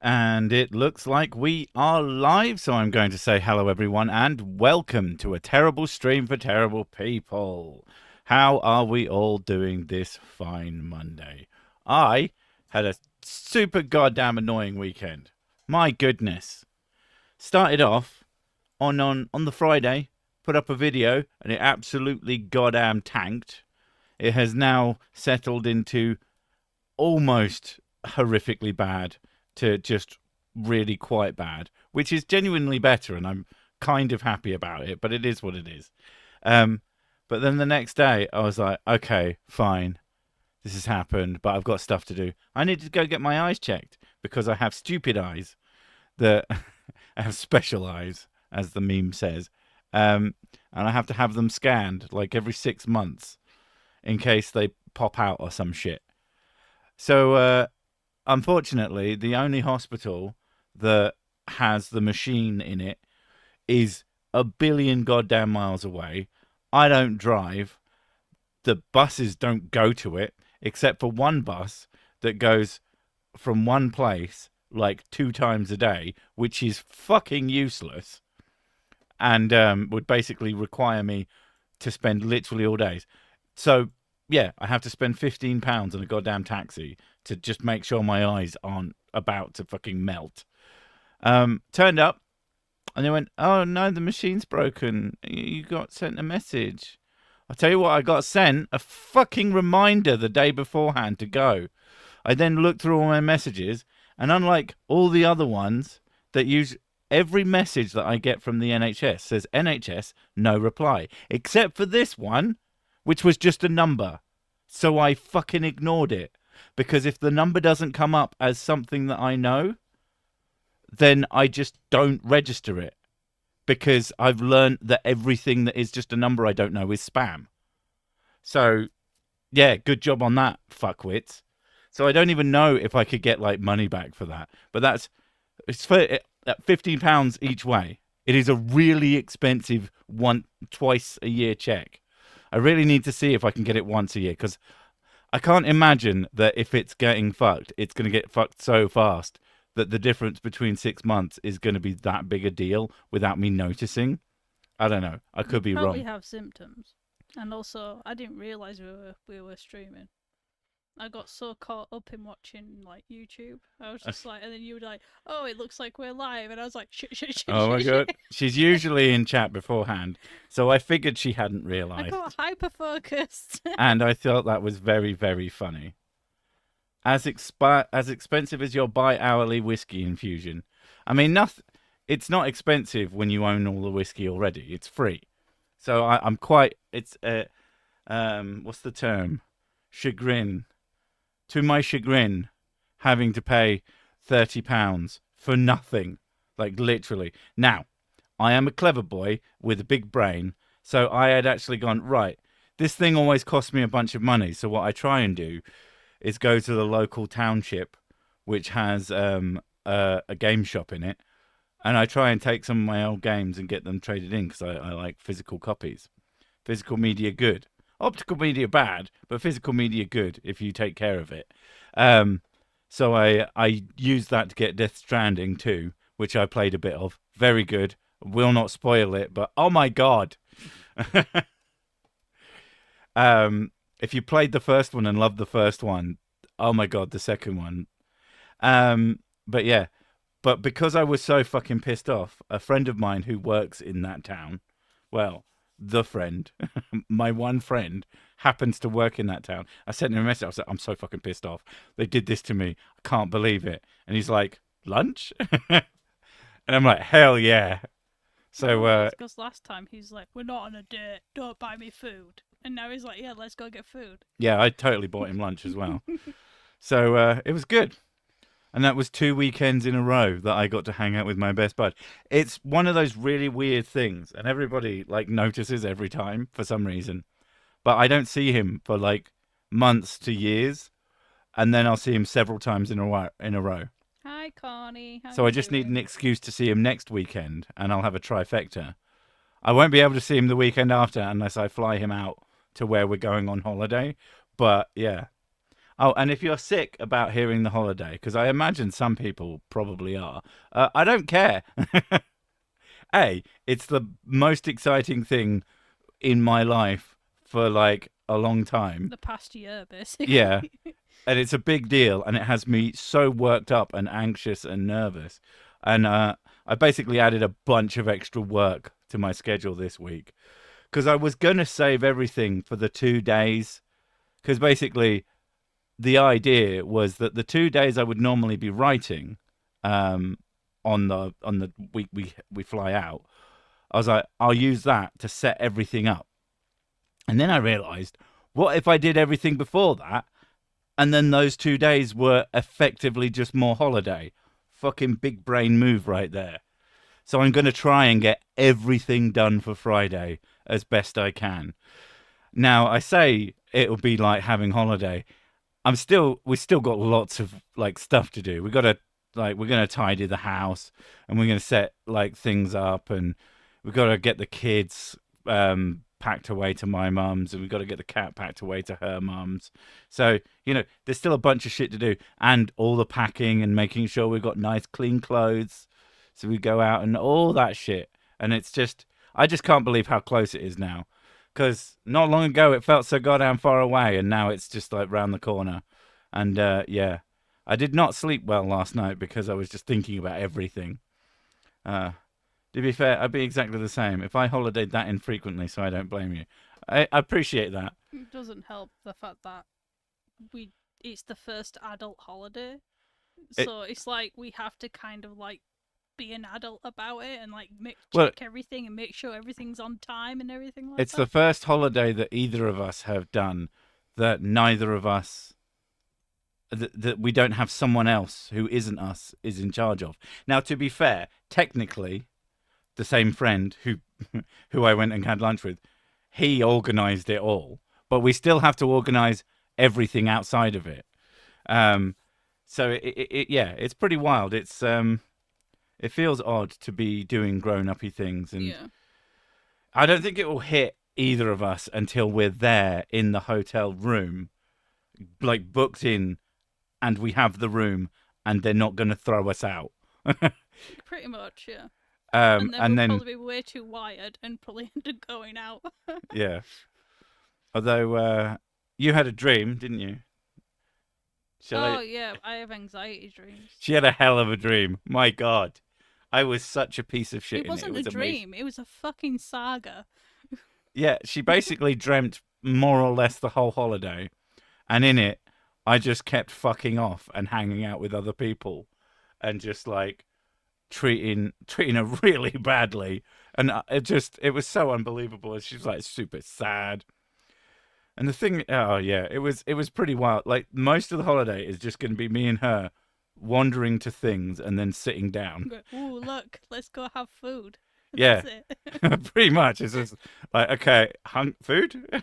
And it looks like we are live, so I'm going to say hello, everyone, and welcome to a terrible stream for terrible people. How are we all doing this fine Monday? I had a super goddamn annoying weekend. My goodness. Started off on the Friday, put up a video, and it absolutely goddamn tanked. It has now settled into almost horrifically bad to just really quite bad, which is genuinely better, and I'm kind of happy about it, but it is what it is. Um, but then the next day, I was like, okay, fine, this has happened, but I've got stuff to do. I need to go get my eyes checked because I have stupid eyes that I have special eyes, as the meme says, and I have to have them scanned like every 6 months in case they pop out or some shit. So unfortunately, the only hospital that has the machine in it is a billion goddamn miles away. I don't drive. The buses don't go to it, except for one bus that goes from one place like 2 times a day, which is fucking useless and would basically require me to spend literally all days. So, yeah, I have to spend £15 on a goddamn taxi to just make sure my eyes aren't about to fucking melt. Turned up, and they went, "Oh no, the machine's broken. You got sent a message." I'll tell you what, I got sent a fucking reminder the day beforehand to go. I then looked through all my messages, and unlike all the other ones that use every message that I get from the NHS says NHS no reply, except for this one, which was just a number. So I fucking ignored it. Because if the number doesn't come up as something that I know, then I just don't register it. Because I've learned that everything that is just a number I don't know is spam. So, yeah, good job on that, fuckwits. So I don't even know if I could get like money back for that. But it's for £15 each way. It is a really expensive twice a year check. I really need to see if I can get it once a year because I can't imagine that if it's getting fucked, it's going to get fucked so fast that the difference between 6 months is going to be that big a deal without me noticing. I don't know. I could be Probably wrong. have symptoms. And also, I didn't realise we were streaming. I got so caught up in watching like YouTube. I was just like, and then you were like, "Oh, it looks like we're live," and I was like, "Shit, shit, shit, Oh my shit, god. shit." She's usually in chat beforehand, so I figured she hadn't I got realised. hyper focused. And I thought that was very, very funny. As expensive as your bi-hourly whiskey infusion. I mean, nothing. It's not expensive when you own all the whiskey already. It's free. So I'm quite. It's what's the term? Chagrin. To my chagrin, having to pay £30 for nothing, like literally. Now, I am a clever boy with a big brain, so I had actually gone right. This thing always costs me a bunch of money. So what I try and do is go to the local township, which has a game shop in it, and I try and take some of my old games and get them traded in because I like physical copies. Physical media good, optical media bad, but physical media good if you take care of it. Um, so I used that to get Death Stranding too, which I played a bit of. Very good. Will not spoil it, but oh my god. If you played the first one and loved the first one, oh my god, the second one. But yeah, but because I was so fucking pissed off, a friend of mine who works in that town, well, the friend, my one friend, happens to work in that town. I sent him a message. I was like, I'm so fucking pissed off. They did this to me. I can't believe it. And he's like, lunch? And I'm like, hell yeah. So, Oh, it's because last time he's like, "We're not on a date. Don't buy me food." And now he's like, "Yeah, let's go get food." yeah, I totally bought him lunch as well. So it was good. And that was 2 weekends in a row that I got to hang out with my best bud. It's one of those really weird things, and everybody like notices every time for some reason. But I don't see him for like months to years, and then I'll see him several times in a row. Hi, Connie. How So I you just need an doing? excuse to see him next weekend, and I'll have a trifecta. I won't be able to see him the weekend after unless I fly him out to where we're going on holiday. But yeah, Oh, and if you're sick about hearing the holiday, because I imagine some people probably are, I don't care. It's the most exciting thing in my life for like a long time. The past year, basically. Yeah, and it's a big deal, and it has me so worked up and anxious and nervous. And I basically added a bunch of extra work to my schedule this week because I was gonna save everything for the 2 days. Because basically, the idea was that the 2 days I would normally be writing, um, on the week we fly out, I was like, I'll use that to set everything up. And then I realized, what if I did everything before that, and then those 2 days were effectively just more holiday? Fucking big brain move right there. So I'm going to try and get everything done for Friday as best I can. Now, I say it'll be like having holiday. We still got lots of like stuff to do. We're gonna tidy the house, and we're gonna set like things up, and we've got to get the kids packed away to my mum's, and we've got to get the cat packed away to her mum's. So, there's still a bunch of shit to do, and all the packing and making sure we've got nice clean clothes so we go out and all that shit. And I just can't believe how close it is now, because not long ago it felt so goddamn far away, and now it's just like round the corner. And yeah, I did not sleep well last night because I was just thinking about everything. To be fair, I'd be exactly the same if I holidayed that infrequently, so I don't blame you. I appreciate that. It doesn't help the fact that it's the first adult holiday. So it's like we have to kind of like be an adult about it and like check everything and make sure everything's on time and everything like that. It's the first holiday that either of us have done that neither of us, that we don't have someone else who isn't us is in charge of. Now, to be fair, technically, the same friend who I went and had lunch with, he organised it all, but we still have to organise everything outside of it. So it's pretty wild. It feels odd to be doing grown-uppy things, and I don't think it will hit either of us until we're there in the hotel room, like booked in, and we have the room, and they're not going to throw us out. Pretty much, yeah. And and then we'll probably be way too wired and probably end up going out. Yeah. Although you had a dream, didn't you? Yeah, I have anxiety dreams. She had a hell of a dream. My God. I was such a piece of shit. It wasn't a dream. It was a fucking saga. Yeah, she basically dreamt more or less the whole holiday. And in it, I just kept fucking off and hanging out with other people and just like treating her really badly. And it was so unbelievable. She was like super sad. And the thing, it was pretty wild. Like most of the holiday is just going to be me and her wandering to things and then sitting down. Ooh, look, let's go have food. Yeah, That's it. pretty much. It's just like, okay, food?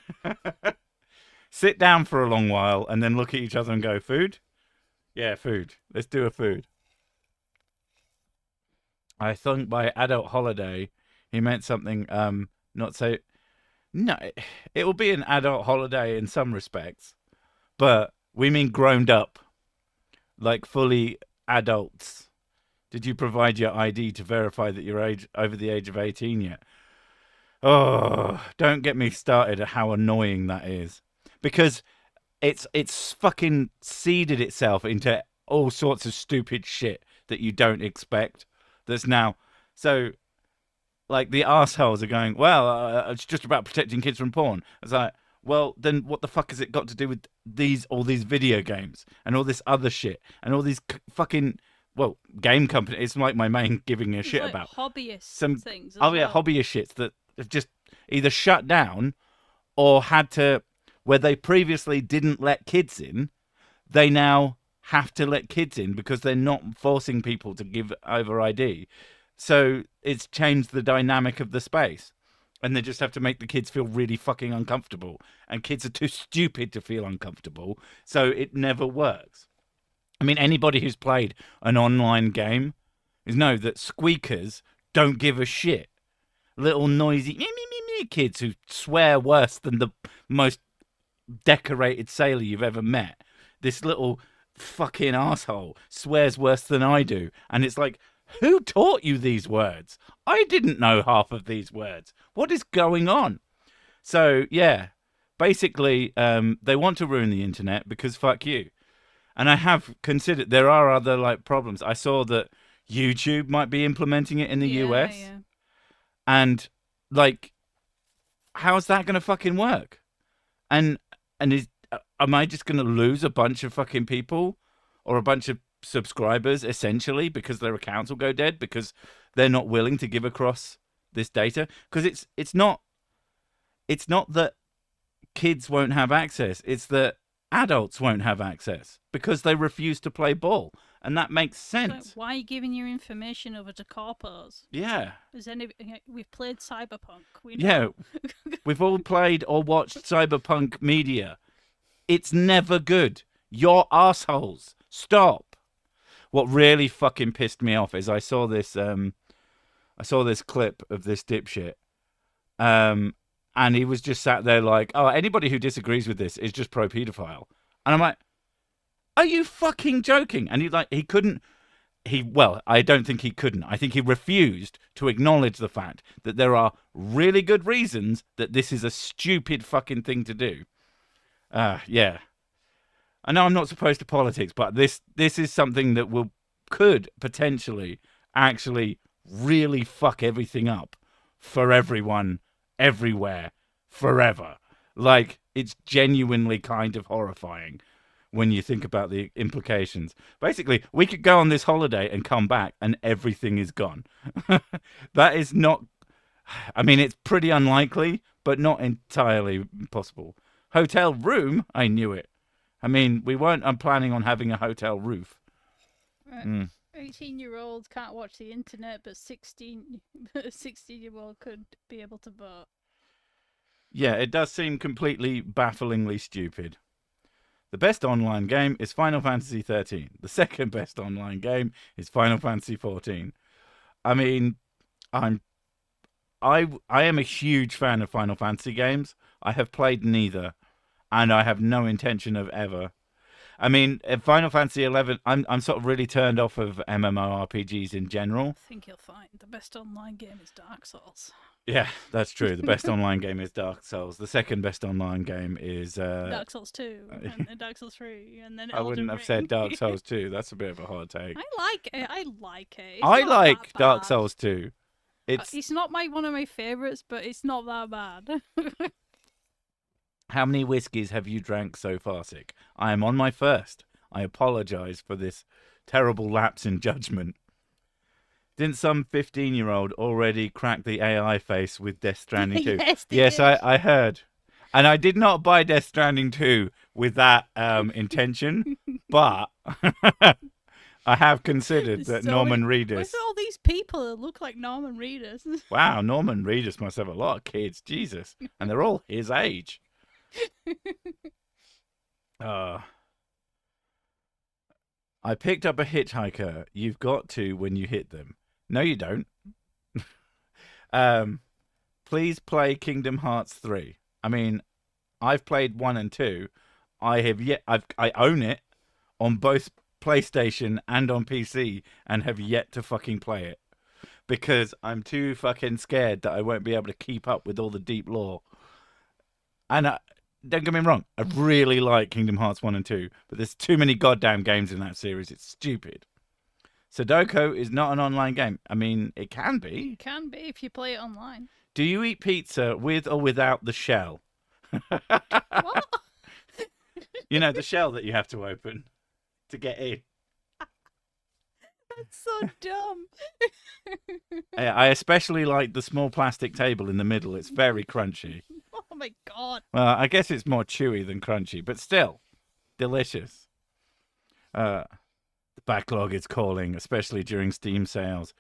Sit down for a long while and then look at each other and go, food? Yeah, food. Let's do a food. I think by adult holiday, he meant something not so... No, it will be an adult holiday in some respects, but we mean grown up, like fully adults. Did you provide your ID to verify that you're over the age of 18 yet? Oh, don't get me started at how annoying that is, because it's fucking seeded itself into all sorts of stupid shit that you don't expect. That's now so. Like the arseholes are going, well, it's just about protecting kids from porn. It's like, well, then what the fuck has it got to do with all these video games and all this other shit and all these fucking, game companies? It's like my main giving a shit like about hobbyist things. Hobbyist shits that have just either shut down or had to, where they previously didn't let kids in, they now have to let kids in because they're not forcing people to give over ID. So it's changed the dynamic of the space. And they just have to make the kids feel really fucking uncomfortable. And kids are too stupid to feel uncomfortable. So it never works. I mean, anybody who's played an online game knows that squeakers don't give a shit. Little noisy kids who swear worse than the most decorated sailor you've ever met. this little fucking asshole swears worse than I do. And it's like, who taught you these words? I didn't know half of these words. What is going on? So, yeah, basically, they want to ruin the internet because fuck you. And I have considered there are other like problems. I saw that YouTube might be implementing it in the US. Yeah. And like, how's that going to fucking work? And am I just going to lose a bunch of fucking people or a bunch of subscribers essentially because their accounts will go dead because they're not willing to give across this data? Because it's not that kids won't have access. It's that adults won't have access because they refuse to play ball. And that makes sense. Like, why are you giving your information over to corpos? Yeah. We've played Cyberpunk. Yeah. We've all played or watched Cyberpunk media. It's never good. You're assholes. Stop. What really fucking pissed me off is I saw this clip of this dipshit. And he was just sat there like, oh, anybody who disagrees with this is just pro-pedophile. And I'm like, are you fucking joking? And I don't think he couldn't. I think he refused to acknowledge the fact that there are really good reasons that this is a stupid fucking thing to do. Yeah. I know I'm not supposed to politics, but this is something that could potentially actually really fuck everything up for everyone, everywhere, forever. Like, it's genuinely kind of horrifying when you think about the implications. Basically, we could go on this holiday and come back and everything is gone. That is not... I mean, it's pretty unlikely, but not entirely possible. Hotel room? I knew it. I mean, I'm planning on having a hotel roof. 18-year-olds can't watch the internet, but 16-year-old could be able to vote. Yeah, it does seem completely bafflingly stupid. The best online game is Final Fantasy 13. The second best online game is Final Fantasy 14. I mean, I am a huge fan of Final Fantasy games. I have played neither, and I have no intention of ever. I mean, Final Fantasy 11, I'm sort of really turned off of MMORPGs in general. I think you'll find the best online game is Dark Souls. Yeah, that's true. The best online game is Dark Souls. The second best online game is... Dark Souls 2, and then Dark Souls 3, and then I Elden wouldn't have Ring. said Dark Souls 2. That's a bit of a hard take. I like it. It's I not like that Dark bad. Souls 2. It's not one of my favourites, but it's not that bad. How many whiskies have you drank so far, Sick? I am on my first. I apologise for this terrible lapse in judgment. Didn't some 15-year-old already crack the AI face with Death Stranding 2? Yes, I heard. And I did not buy Death Stranding 2 with that intention, but I have considered that Norman Reedus... Where's all these people that look like Norman Reedus? Wow, Norman Reedus must have a lot of kids. Jesus. And they're all his age. I picked up a hitchhiker. You've got to when you hit them. No, you don't. Please play Kingdom Hearts 3. I mean, I've played 1 and 2. I own it on both PlayStation and on PC and have yet to fucking play it because I'm too fucking scared that I won't be able to keep up with all the deep lore. And don't get me wrong, I really like Kingdom Hearts 1 and 2, but there's too many goddamn games in that series. It's stupid. Sudoku is not an online game. I mean, it can be. It can be if you play it online. Do you eat pizza with or without the shell? What? You know, the shell that you have to open to get in. That's so dumb. I especially like the small plastic table in the middle. It's very crunchy. Oh my god. Well, I guess it's more chewy than crunchy, but still delicious. The backlog is calling, especially during Steam sales.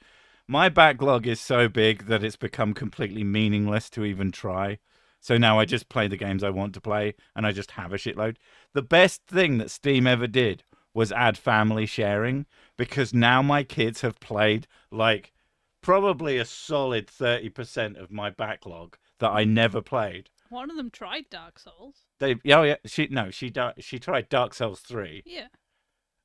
My backlog is so big that it's become completely meaningless to even try. So now I just play the games I want to play, and I just have a shitload. The best thing that Steam ever did was add family sharing, because now my kids have played probably a solid 30% of my backlog that I never played. One of them tried Dark Souls. She tried Dark Souls 3 Yeah.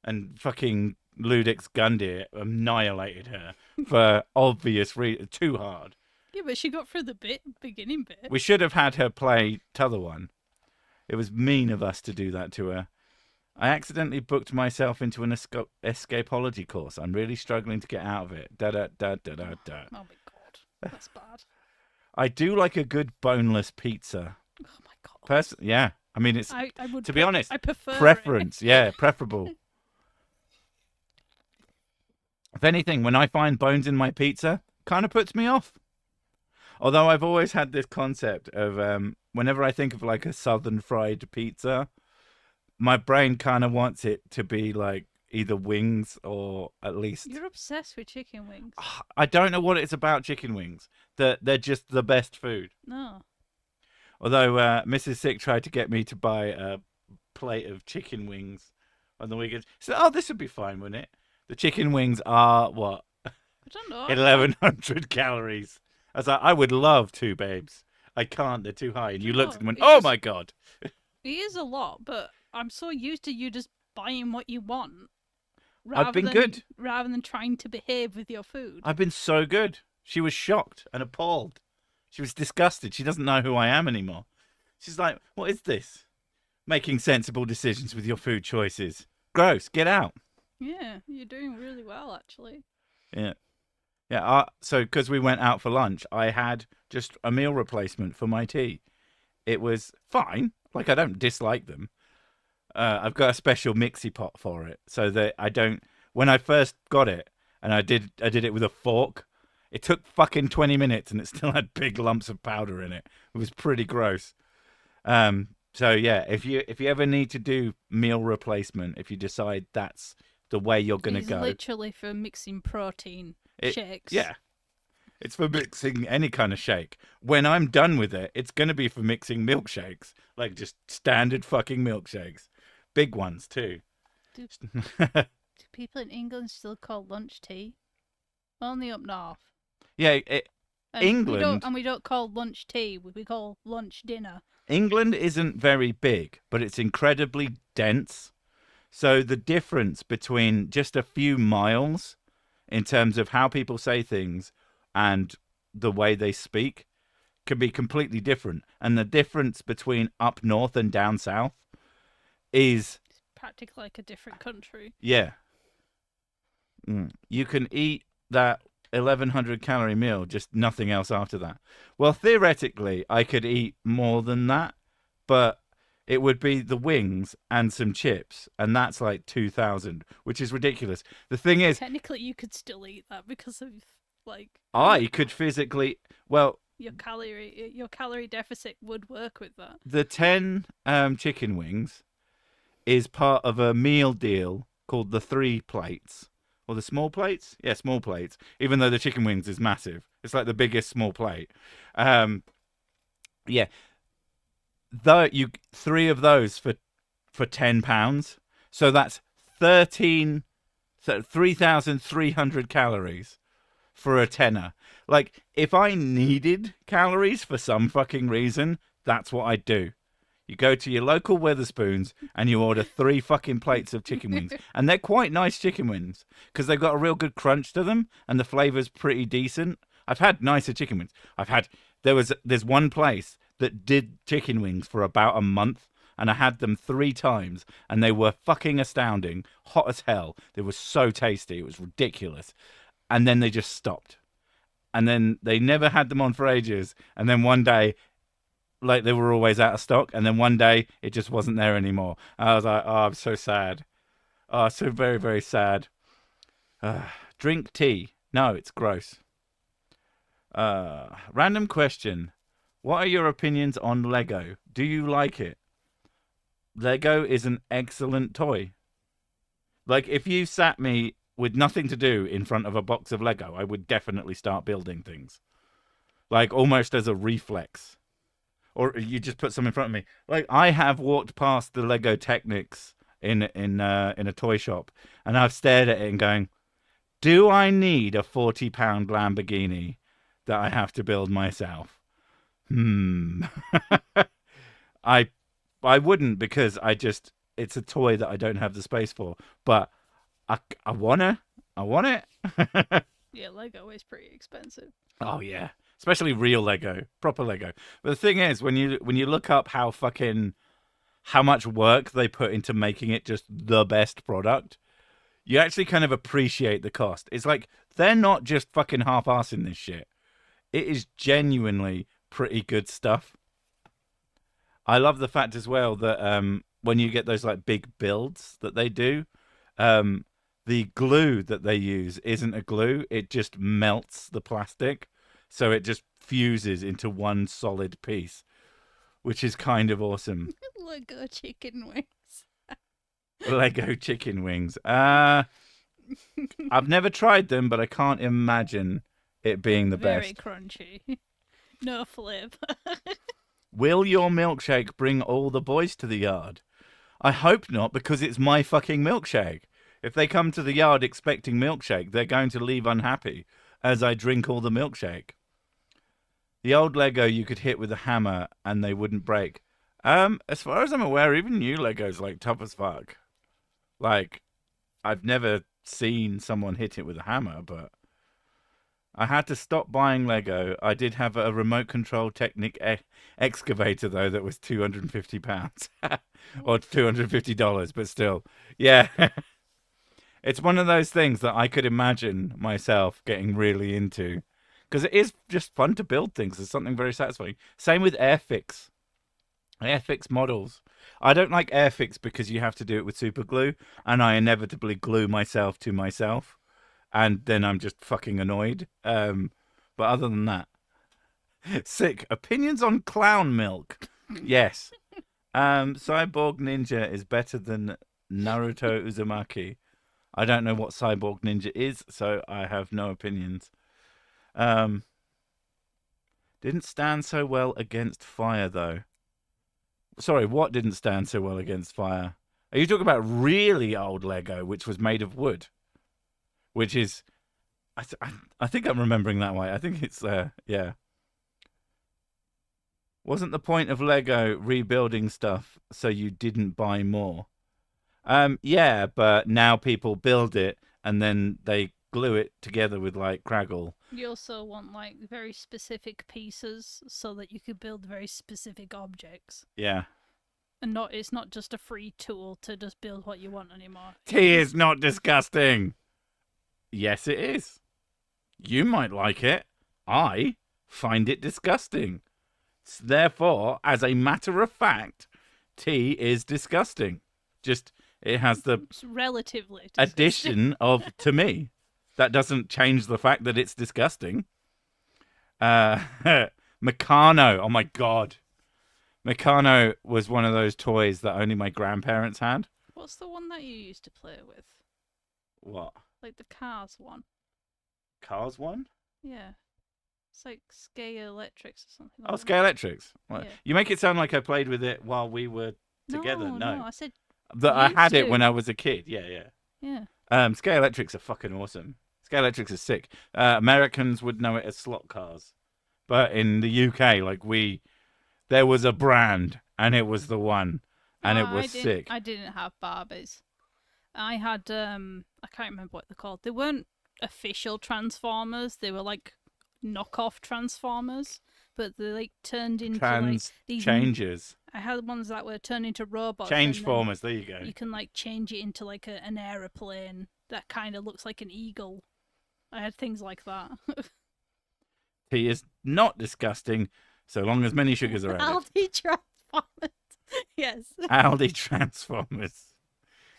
and fucking Ludix Gundyr annihilated her for obvious reasons. Too hard. Yeah, but she got through the beginning bit. We should have had her play t'other one. It was mean of us to do that to her. I accidentally booked myself into an escapology course. I'm really struggling to get out of it. Da da da da da da. Oh my god, that's bad. I do like a good boneless pizza. Oh my god. Yeah. I mean, it's I would. to be honest, I prefer preference. It. Yeah, preferable. If anything, when I find bones in my pizza, kind of puts me off. Although I've always had this concept of whenever I think of like a southern fried pizza, my brain kind of wants it to be like either wings or at least. You're obsessed with chicken wings. I don't know what it's about chicken wings. They're just the best food. No. Although Mrs. Sick tried to get me to buy a plate of chicken wings on the weekend. She said, "Oh, this would be fine, wouldn't it?" The chicken wings are what? I don't know. 1,100 calories. I was like, I would love to, babes. I can't. They're too high. And you looked No, and went, it's "Oh just- my god." It is a lot, but I'm so used to you just buying what you want. I've been good. Rather than trying to behave with your food. I've been so good. She was shocked and appalled. She was disgusted. She doesn't know who I am anymore. She's like, "What is this? Making sensible decisions with your food choices. Gross. Get out." Yeah, you're doing really well, actually. Yeah. Yeah. So, because we went out for lunch, I had just a meal replacement for my tea. It was fine. Like, I don't dislike them. I've got a special mixie pot for it, so that I don't. When I first got it, and I did it with a fork. It took fucking 20 minutes, and it still had big lumps of powder in it. It was pretty gross. So yeah, if you ever need to do meal replacement, if you decide that's the way you're gonna go, literally for mixing protein shakes. Yeah, it's for mixing any kind of shake. When I'm done with it, it's gonna be for mixing milkshakes, like just standard fucking milkshakes, big ones too. Do people in England still call lunch tea? Only up north. Yeah, And England. we don't call lunch tea. We call lunch dinner. England isn't very big, but it's incredibly dense. So the difference between just a few miles in terms of how people say things and the way they speak can be completely different. And the difference between up north and down south is... It's practically like a different country. Yeah. You can eat that 1,100 calorie meal, just nothing else after that. Well, theoretically, I could eat more than that, but it would be the wings and some chips, and that's like 2,000, which is ridiculous. The thing is, technically, you could still eat that because of like I could physically, well, your calorie deficit would work with that. the 10 chicken wings is part of a meal deal called the 3 plates. Or the small plates? Yeah, small plates. Even though the chicken wings is massive. It's like the biggest small plate. Yeah. Though 3 of those for £10. So that's 3,300 calories for a tenner. Like, if I needed calories for some fucking reason, that's what I'd do. You go to your local Wetherspoons and you order 3 fucking plates of chicken wings. And they're quite nice chicken wings because they've got a real good crunch to them and the flavor's pretty decent. I've had nicer chicken wings. There's one place that did chicken wings for about a month and I had them 3 times and they were fucking astounding, hot as hell. They were so tasty. It was ridiculous. And then they just stopped. And then they never had them on for ages. And then one day, like, they were always out of stock, and then one day it just wasn't there anymore. I was like, "Oh, I'm so sad. Oh, so very, very sad." Drink tea. No, it's gross. Random question. What are your opinions on Lego? Do you like it? Lego is an excellent toy. Like, if you sat me with nothing to do in front of a box of Lego, I would definitely start building things. Like, almost as a reflex. Or you just put some in front of me. Like, I have walked past the Lego Technics in a toy shop, and I've stared at it and going, do I need a £40 Lamborghini that I have to build myself? Hmm. I I wouldn't because it's a toy that I don't have the space for. But I wanna. I want it. Yeah, Lego is pretty expensive. Oh yeah. Especially real Lego, proper Lego. But the thing is, when you look up how much work they put into making it just the best product, you actually kind of appreciate the cost. It's like they're not just fucking half-assing this shit. It is genuinely pretty good stuff. I love the fact as well that when you get those like big builds that they do, um, the glue that they use isn't a glue; it just melts the plastic, so it just fuses into one solid piece, which is kind of awesome. Lego chicken wings. Lego chicken wings. I've never tried them, but I can't imagine it being the Very best. crunchy. No flip. Will your milkshake bring all the boys to the yard? I hope not, because it's my fucking milkshake. If they come to the yard expecting milkshake, they're going to leave unhappy as I drink all the milkshake. The old Lego you could hit with a hammer and they wouldn't break. As far as I'm aware, even new Lego's like tough as fuck. Like, I've never seen someone hit it with a hammer, but I had to stop buying Lego. I did have a remote control Technic excavator though that was £250 or $250, but still, yeah. It's one of those things that I could imagine myself getting really into because it is just fun to build things. There's something very satisfying. Same with Airfix models. I don't like Airfix because you have to do it with super glue, and I inevitably glue myself to myself, and then I'm just fucking annoyed. But other than that, sick. Opinions on clown milk? Yes. Cyborg Ninja is better than Naruto Uzumaki. I don't know what Cyborg Ninja is, so I have no opinions. Didn't stand so well against fire, though. Sorry, what didn't stand so well against fire? Are you talking about really old Lego, which was made of wood? Which is, I think I'm remembering that way. I think it's, yeah. Wasn't the point of Lego rebuilding stuff so you didn't buy more? Yeah, but now people build it and then they glue it together with like Craggle. You also want like very specific pieces so that you could build very specific objects. Yeah. And it's not just a free tool to just build what you want anymore. Tea is not disgusting. Yes, it is. You might like it. I find it disgusting. Therefore, as a matter of fact, tea is disgusting. Just it has the It's relatively disgusting. addition of to me. That doesn't change the fact that it's disgusting. Meccano. Oh my god. Meccano was one of those toys that only my grandparents had. What's the one that you used to play with? What? Like the Cars one. Cars one? Yeah. It's like Scale Electrics or something. Oh, like Scale Electrics. Well, Yeah. you make it sound like I played with it while we were that. together. No, I said That I had used it when to. I was a kid. Yeah, yeah. yeah. Scale Electrics are fucking awesome. Scale Electrics are sick. Americans would know it as slot cars, but in the UK, there was a brand and it was the one, and it was sick. I didn't have Barbies. I had I can't remember what they're called. They weren't official Transformers. They were like knockoff Transformers, but they like turned into like these Changes. I had ones that were turned into robots. Changeformers. There you go. You can like change it into like an aeroplane that kind of looks like an eagle. I had things like that. He is not disgusting, so long as many sugars are added. Aldi Transformers. Yes. Aldi Transformers.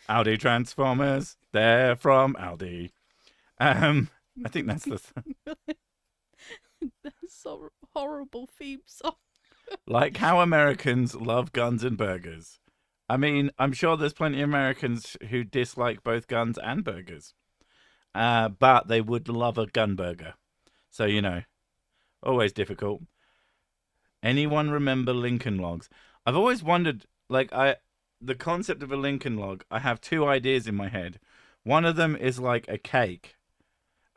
Aldi Transformers. They're from Aldi. I think that's the. That's so horrible theme song. Like how Americans love guns and burgers. I mean, I'm sure there's plenty of Americans who dislike both guns and burgers. But they would love a gun burger. So, always difficult. Anyone remember Lincoln Logs? I've always wondered, the concept of a Lincoln Log, I have two ideas in my head. One of them is like a cake,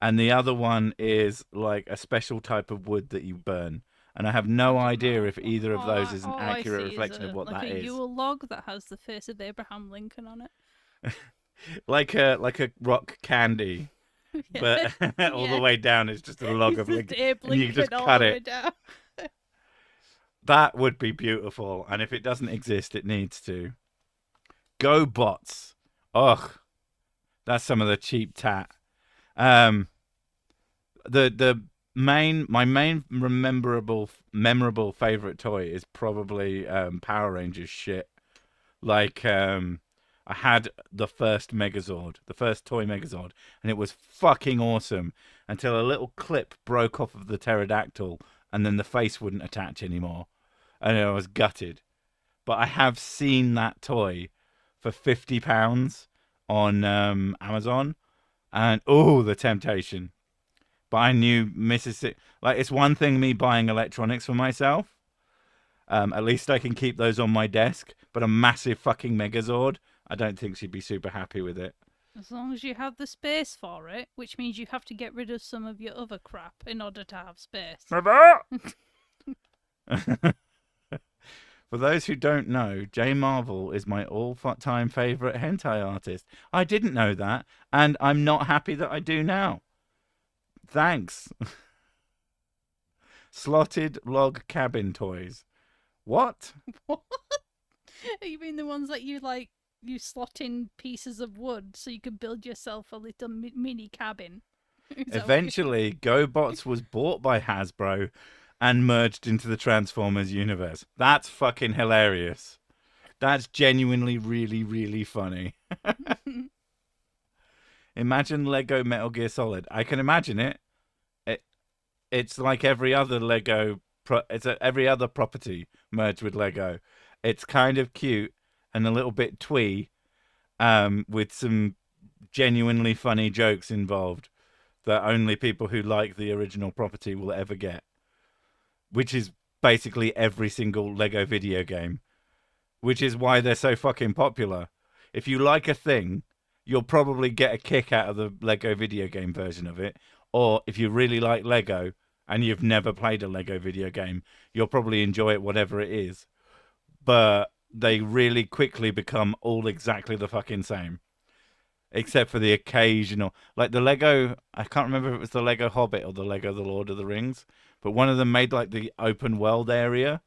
and the other one is like a special type of wood that you burn. and I have no I don't idea know. if either of those is an All I accurate see reflection is of what like that a is. Yule log that has the face of Abraham Lincoln on it. Like a rock candy, Yeah, but all the yeah. way down is just a log It's of just Lincoln, Abe and you can just Lincoln all cut the way it. down. That would be beautiful, and if it doesn't exist, it needs to. Go bots. Ugh, that's some of the cheap tat. Um, the my main memorable favorite toy is probably Power Rangers shit. Like I had the first Megazord, the first toy Megazord, and it was fucking awesome until a little clip broke off of the pterodactyl, and then the face wouldn't attach anymore, and I was gutted. But I have seen that toy for £50 on Amazon, and oh, the temptation. But I knew Mississippi. Like, it's one thing me buying electronics for myself. At least I can keep those on my desk. But a massive fucking Megazord, I don't think she'd be super happy with it. As long as you have the space for it, which means you have to get rid of some of your other crap in order to have space. For those who don't know, J Marvel is my all-time favorite hentai artist. I didn't know that, and I'm not happy that I do now. Thanks. Slotted log cabin toys. What? What? You mean the ones that you like? You slot in pieces of wood so you can build yourself a little mini cabin. Eventually, GoBots was bought by Hasbro and merged into the Transformers universe. That's fucking hilarious. That's genuinely really, really funny. Imagine Lego Metal Gear Solid. I can imagine it. It's like every other Lego. Every other property merged with Lego. It's kind of cute and a little bit twee, with some genuinely funny jokes involved that only people who like the original property will ever get. Which is basically every single Lego video game. Which is why they're so fucking popular. If you like a thing, you'll probably get a kick out of the Lego video game version of it. Or if you really like Lego and you've never played a Lego video game, you'll probably enjoy it whatever it is. But they really quickly become all exactly the fucking same. Except for the occasional, like the Lego, I can't remember if it was the Lego Hobbit or the Lego The Lord of the Rings, but one of them made like the open world area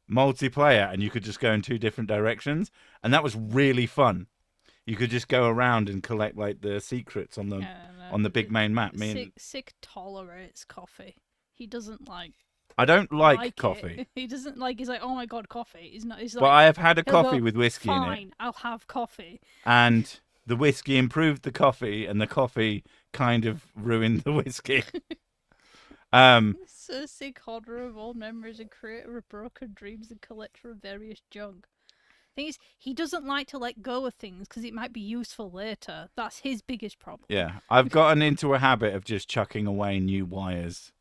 multiplayer, and you could just go in two different directions, and that was really fun. You could just go around and collect like the secrets on the big main map. Sick tolerates coffee. He doesn't like. I don't like coffee. It. He doesn't like. He's like, oh my god, coffee. He's not. He's like. But I have had a He'll coffee go, with whiskey in it. Fine, I'll have coffee. And the whiskey improved the coffee, and the coffee kind of ruined the whiskey. So sick hodder of old memories and creator of broken dreams and collector of various junk. Thing is, he doesn't like to let go of things because it might be useful later. That's his biggest problem. Yeah, I've gotten into a habit of just chucking away new wires.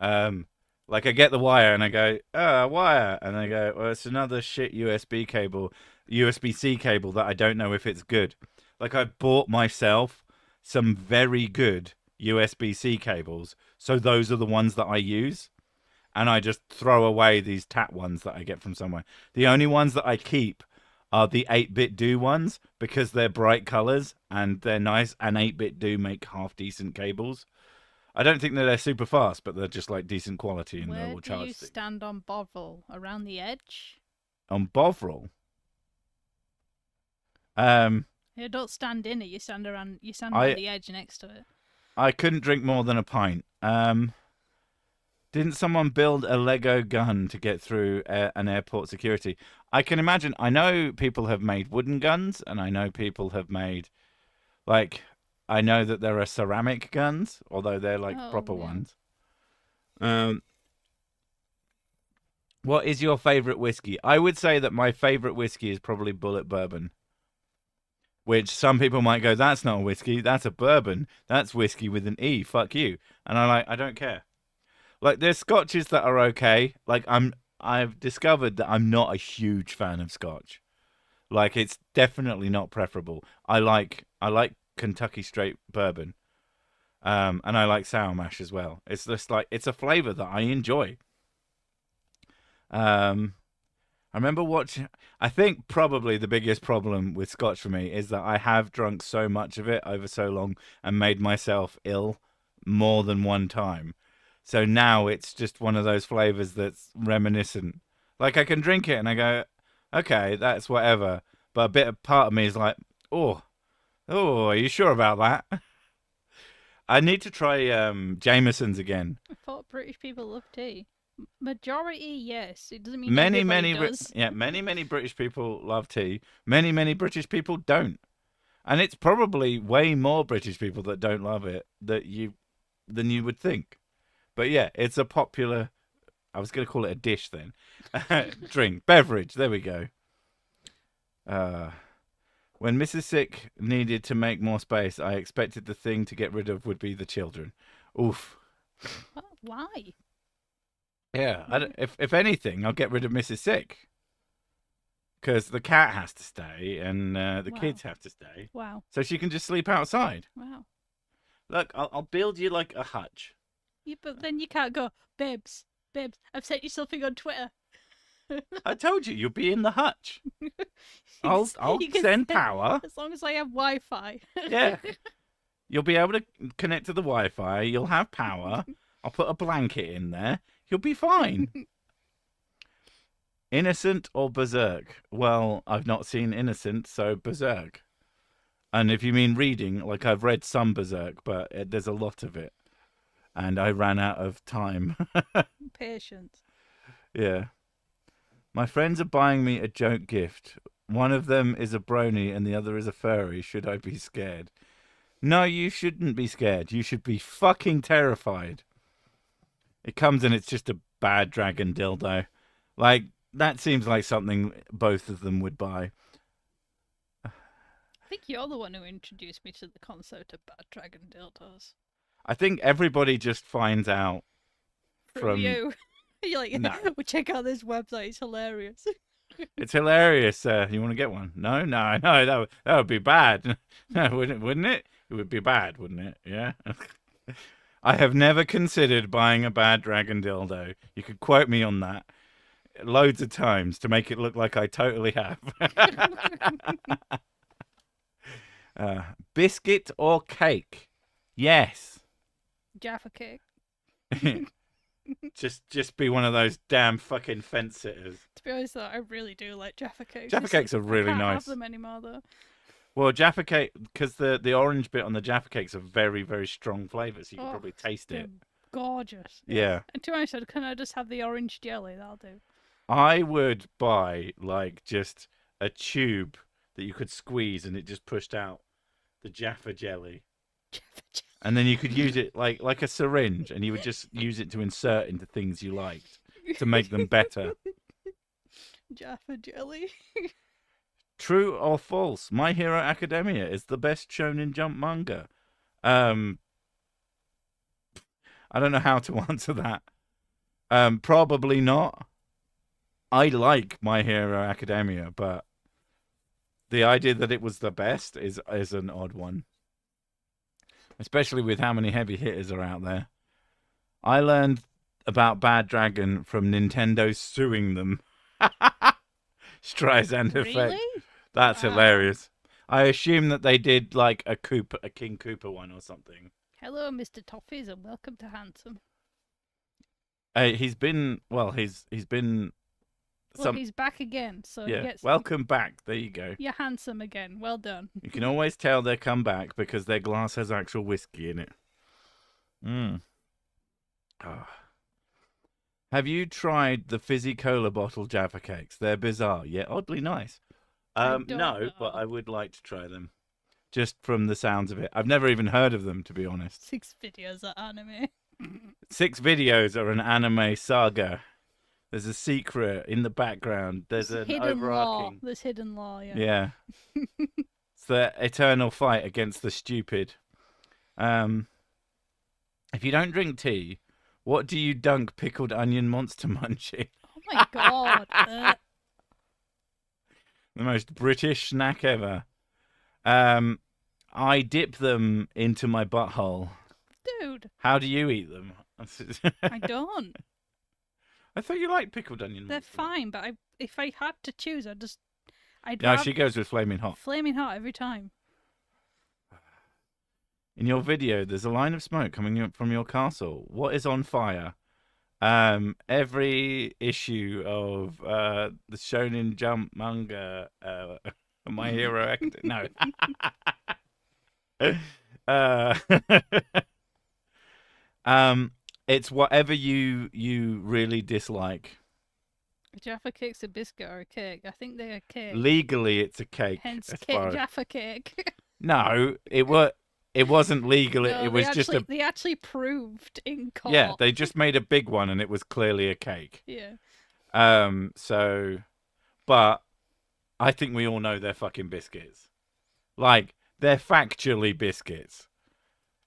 Like I get the wire and I go, a wire, and I go, well, it's another shit USB cable, USB-C cable that I don't know if it's good. Like I bought myself some very good USB-C cables, so those are the ones that I use, and I just throw away these tat ones that I get from somewhere. The only ones that I keep are the 8-bit do ones because they're bright colors and they're nice, and 8-bit do make half decent cables. I don't think that they're super fast, but they're just like decent quality and Where they'll charge. Do you stand on Bovril? Around the edge? On Bovril? Yeah, don't stand in it. You stand around. You stand on the edge next to it. I couldn't drink more than a pint. Didn't someone build a Lego gun to get through an airport security? I can imagine. I know people have made wooden guns, and I know people have made, like, I know that there are ceramic guns, although they're like proper ones. What is your favorite whiskey? I would say that my favorite whiskey is probably Bullet Bourbon. Which some people might go, that's not a whiskey, that's a bourbon. That's whiskey with an E, fuck you. And I don't care. Like, there's scotches that are okay. Like, I've discovered that I'm not a huge fan of scotch. Like, it's definitely not preferable. I like Kentucky straight bourbon. And I like sour mash as well. It's just like, it's a flavor that I enjoy. I remember watching. I think probably the biggest problem with Scotch for me is that I have drunk so much of it over so long and made myself ill more than one time. So now it's just one of those flavors that's reminiscent. Like I can drink it and I go, okay, that's whatever. But a bit of part of me is like, oh, oh, are you sure about that? I need to try Jameson's again. I thought British people love tea. Majority, yes. It doesn't mean Many, everybody does. many British people love tea. Many British people don't, and it's probably way more British people that don't love it than you would think. But yeah, it's a popular. I was going to call it a dish then, drink, beverage. There we go. When Mrs. Sick needed to make more space, I expected the thing to get rid of would be the children. Oof. What? Why? Yeah, if anything, I'll get rid of Mrs. Sick. Because the cat has to stay and the Wow. kids have to stay. Wow. So she can just sleep outside. Wow. Look, I'll build you like a hutch. Yeah, but then you can't go, Bibs, I've sent you something on Twitter. I told you, you'll be in the hutch. I'll You can send send- power. As long as I have Wi-Fi. Yeah. You'll be able to connect to the Wi-Fi. You'll have power. I'll put a blanket in there. You'll be fine. Innocent or Berserk? Well, I've not seen Innocent, so Berserk. And if you mean reading, like I've read some Berserk, but there's a lot of it. And I ran out of time. Patience. Yeah. My friends are buying me a joke gift. One of them is a brony and the other is a furry. Should I be scared? No, you shouldn't be scared. You should be fucking terrified. It comes and it's just a bad dragon dildo. Like, that seems like something both of them would buy. I think you're the one who introduced me to the concept of bad dragon dildos. I think everybody just finds out Through from you. You're like, No. well, check out this website. It's hilarious. It's hilarious. You want to get one? No, that would be bad. No, wouldn't it? It would be bad, wouldn't it? Yeah. I have never considered buying a bad dragon dildo. You could quote me on that loads of times to make it look like I totally have. Biscuit or cake? Yes. Jaffa cake. just be one of those damn fucking fence sitters. To be honest, though, I really do like Jaffa cakes. Jaffa cakes are really I can't nice. have them anymore, though. Well, Jaffa cake, because the orange bit on the Jaffa cakes are very, very strong flavours. You can probably taste it. Gorgeous. Yeah. And to be honest, can I just have the orange jelly? That'll do. I would buy, like, just a tube that you could squeeze and it just pushed out the Jaffa jelly. Jaffa jelly. And then you could use it like a syringe and you would just use it to insert into things you liked to make them better. Jaffa jelly. True or false? My Hero Academia is the best Shonen Jump manga. I don't know how to answer that. Probably not. I like My Hero Academia, but the idea that it was the best is an odd one. Especially with how many heavy hitters are out there. I learned about Bad Dragon from Nintendo suing them. Streisand effect. Really? That's Wow. hilarious. I assume that they did like a King Koopa one or something. Hello, Mr. Toffees, and welcome to Handsome. He's been Well, he's back again, so he yeah. gets... Welcome back. There you go. You're handsome again. Well done. You can always tell they come back because their glass has actual whiskey in it. Oh. Have you tried the fizzy cola bottle Jaffa cakes? They're bizarre, yet oddly nice. don't No, know. but I would like to try them. Just from the sounds of it. I've never even heard of them, to be honest. 6 videos of anime. 6 videos are an anime saga. There's a secret in the background. There's an hidden law. overarching. There's hidden law, yeah. Yeah. It's the eternal fight against the stupid. If you don't drink tea, what do you dunk pickled onion monster munch in? Oh my god. The most British snack ever. I dip them into my butthole. Dude, How do you eat them? I don't. I thought you liked pickled onion. They're monster Munch. fine, but if I had to choose, I'd No, rather she goes with flaming hot. flaming hot every time. In your video, there's a line of smoke coming up from your castle. What is on fire? Every issue of the Shonen Jump manga, My Hero Academia. No. uh, it's whatever you really dislike. Jaffa cake's a biscuit or a cake. I think they're a cake. Legally, it's a cake. Hence, as cake, far as- Jaffa cake. No, it wasn't legal. No, it was just a. They actually proved in court. Yeah, they just made a big one, and it was clearly a cake. Yeah. So, but I think we all know they're fucking biscuits. Like, they're factually biscuits.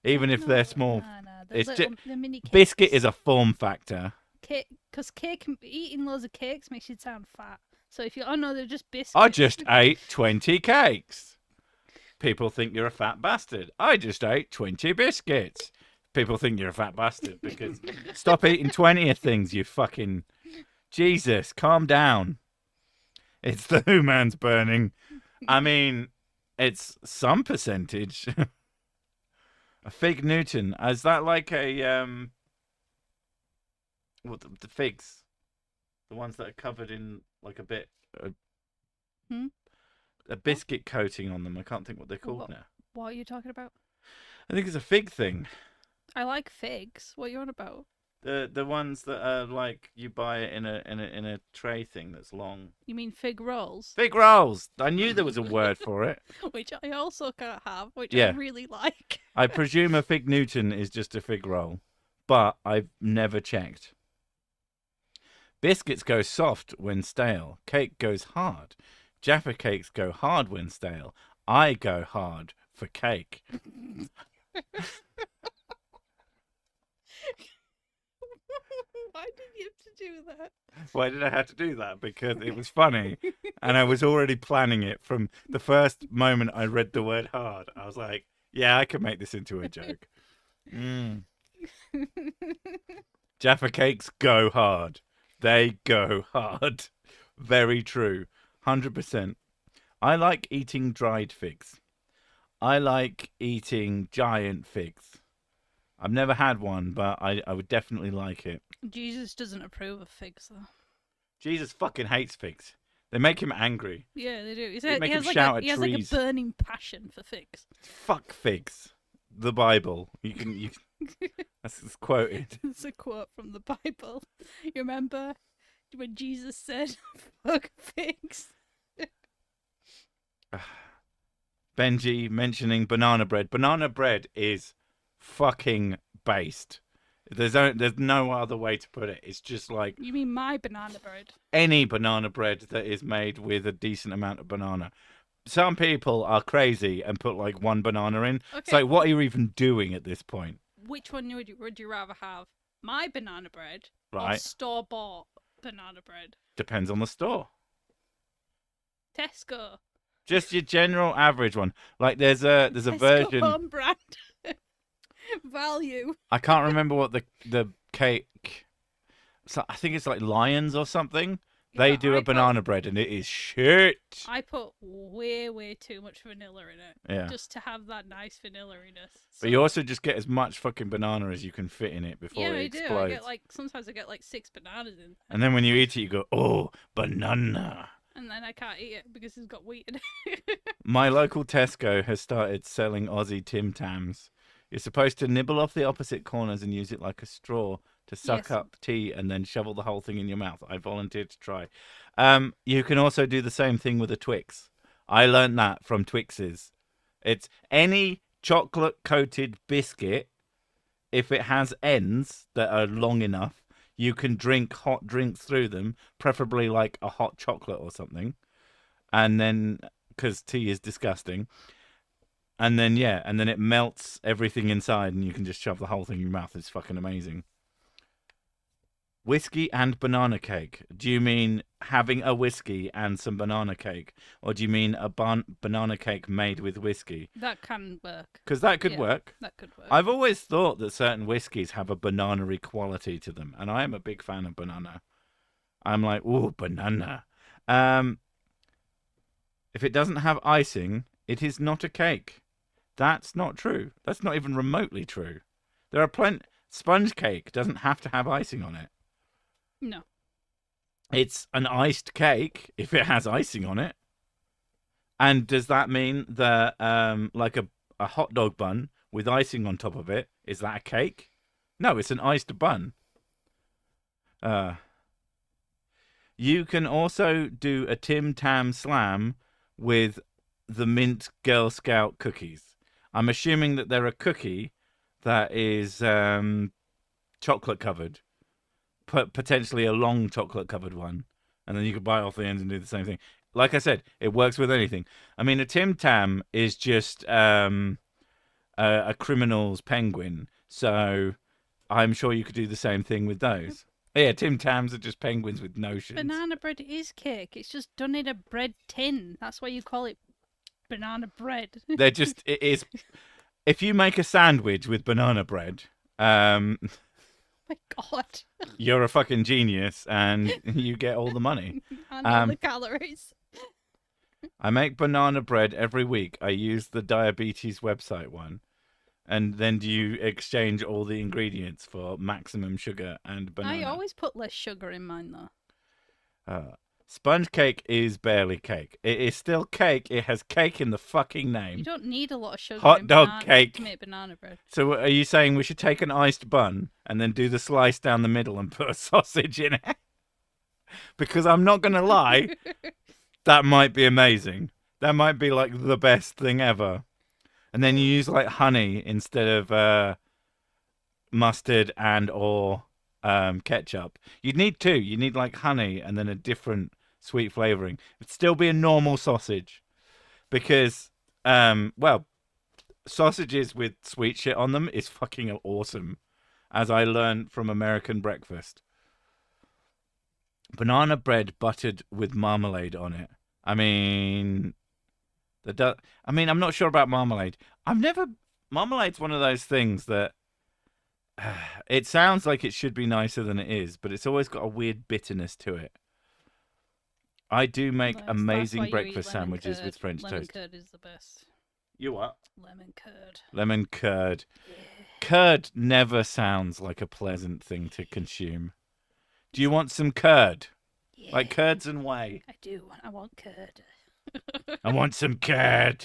Even if they're small. No, It's they're mini cakes. Biscuit is a form factor. Cake, because eating loads of cakes makes you sound fat. So if you, oh no, they're just biscuits. I just ate 20 cakes. People think you're a fat bastard. I just ate 20 biscuits. People think you're a fat bastard because stop eating 20 of things, you fucking... Jesus, calm down. It's the Who man's burning. I mean, it's some percentage. A fig Newton. Is that like a... What, the figs? The ones that are covered in like a bit... A biscuit coating on them. I can't think what they're called now. What are you talking about? I think it's a fig thing. I like figs. What are you on about? The ones that are like you buy it in a tray thing that's long. You mean fig rolls? Fig rolls. I knew there was a word for it. Which I also can't have, which Yeah. I really like. I presume a fig Newton is just a fig roll, but I've never checked. Biscuits go soft when stale. Cake goes hard. Jaffa cakes go hard when stale. I go hard for cake. Why did you have to do that? Why did I have to do that? Because it was funny, and I was already planning it from the first moment I read the word hard. I was like, yeah, I can make this into a joke. Jaffa cakes go hard. They go hard. Very true. 100%. I like eating dried figs. I like eating giant figs. I've never had one, but I would definitely like it. Jesus doesn't approve of figs, though. Jesus fucking hates figs. They make him angry. Yeah, they do. They make him He shout at has like a trees. burning passion for figs. Fuck figs. The Bible. That's quoted. It's a quote from the Bible. You remember when Jesus said, fuck figs? Benji mentioning banana bread. Banana bread is fucking based. There's no other way to put it. It's just like You mean my banana bread? any banana bread that is made with a decent amount of banana. Some people are crazy and put like one banana in. It's Okay. like, what are you even doing at this point? Which one would you rather have? My banana bread or Right. store-bought banana bread? Depends on the store. Tesco. Just your general average one. Like there's a Tesco version. home brand. Value. I can't remember what the cake. So I think it's like Lions or something. They Yeah, do I a banana bread and it is shit. I put way too much vanilla in it. Yeah. Just to have that nice vanilla-iness. But you also just get as much fucking banana as you can fit in it before yeah, it I do. explodes. I get like sometimes I get like 6 bananas in, And then when you eat it, you go, oh, banana. and then I can't eat it because it's got wheat in it. My local Tesco has started selling Aussie Tim Tams. You're supposed to nibble off the opposite corners and use it like a straw to suck Yes. up tea and then shovel the whole thing in your mouth. I volunteered to try. You can also do the same thing with a Twix. I learned that from Twixes. It's any chocolate-coated biscuit, if it has ends that are long enough, you can drink hot drinks through them, preferably like a hot chocolate or something. And then, because tea is disgusting. And then, yeah, and then it melts everything inside and you can just shove the whole thing in your mouth. It's fucking amazing. Whiskey and banana cake. Do you mean having a whiskey and some banana cake? Or do you mean a banana cake made with whiskey? That can work. Because that could Yeah. work. That could work. I've always thought that certain whiskies have a banana-y quality to them. And I am a big fan of banana. I'm like, ooh, banana. If it doesn't have icing, it is not a cake. That's not true. That's not even remotely true. There are plenty. Sponge cake doesn't have to have icing on it. No. It's an iced cake if it has icing on it. And does that mean that, like a hot dog bun with icing on top of it, is that a cake? No, it's an iced bun. You can also do a Tim Tam Slam with the mint Girl Scout cookies. I'm assuming that they're a cookie that is chocolate covered, potentially a long chocolate covered one, and then you could bite off the ends and do the same thing. Like I said, it works with anything. I mean, a Tim Tam is just a criminal's penguin, so I'm sure you could do the same thing with those. Yeah, Tim Tams are just penguins with notions. Banana bread is cake. It's just done in a bread tin. That's why you call it banana bread. They're just, it is. If you make a sandwich with banana bread, My God. you're a fucking genius and you get all the money. And all the calories. I make banana bread every week. I use the diabetes website one. And then do you exchange all the ingredients for maximum sugar and banana? I always put less sugar in mine, though. Sponge cake is barely cake. It is still cake. It has cake in the fucking You name. don't need a lot of sugar Hot in dog banana cake. to make banana bread. So are you saying we should take an iced bun and then do the slice down the middle and put a sausage in it? Because I'm not going to lie, that might be amazing. That might be like the best thing ever. And then you use like honey instead of mustard and or ketchup. You'd need two. You need like honey and then a different sweet flavoring. It'd still be a normal sausage because, well, sausages with sweet shit on them is fucking awesome, as I learned from American breakfast. Banana bread buttered with marmalade on it. I mean, I'm not sure about marmalade. Marmalade's one of those things that it sounds like it should be nicer than it is, but it's always got a weird bitterness to it. I do make amazing breakfast sandwiches with French toast. Lemon curd is the best. You what? Lemon curd. Lemon curd. Yeah. Curd never sounds like a pleasant thing to consume. Do you want some curd? Yeah. Like curds and whey? I do. I want curd. I want some curd.